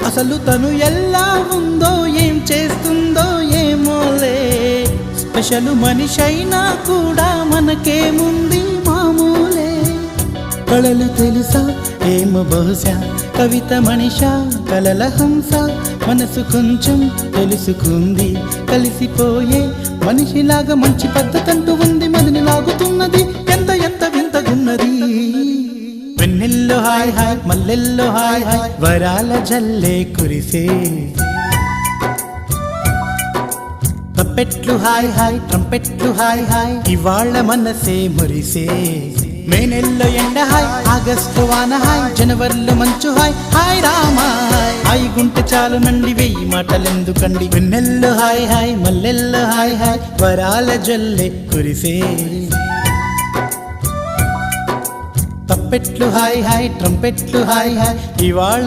అసలు తను ఎలా ఉందో ఏం చేస్తుందో ఏమోలే, స్పెషల్ మనిషైనా కూడా మనకేముంది మామూలే. కళలు తెలుసా ఏమో బహుశా, కవిత మనిషా కలల హంస, మనసు కొంచెం తెలుసుకుంది కలిసిపోయే మనిషిలాగా, మంచి పద్ధతంటూ ఉంది మదిని లాగుతున్నది, ఎంత ఎంత వింతగున్నది. వెన్నెల్లో హాయ్ హాయ్ మల్లెల్లో హాయ్ హాయ్, వరాల జల్లే కురిసే. తప్పెట్లు హాయ్ హాయ్ ట్రంపెట్లు హాయ్ హాయ్, ఇవాళ మనసే మురిసే. మే నెలలో ఎండ హాయ్, ఆగస్టు వాన హాయ్, జనవరిలో మంచు హాయ్, హాయ్ రామా హాయ్ గుంటె చాలు నండి వెయ్యి మాటలెందుకండి. వెన్నెల్లో హాయ్ హాయ్ మల్లెల్లో హాయ్ హాయ్, వరాల జల్లే కురిసే. తప్పెట్లు హాయ్ హాయ్ ట్రంపెట్లు హాయ్ హాయ్, ఇవాళ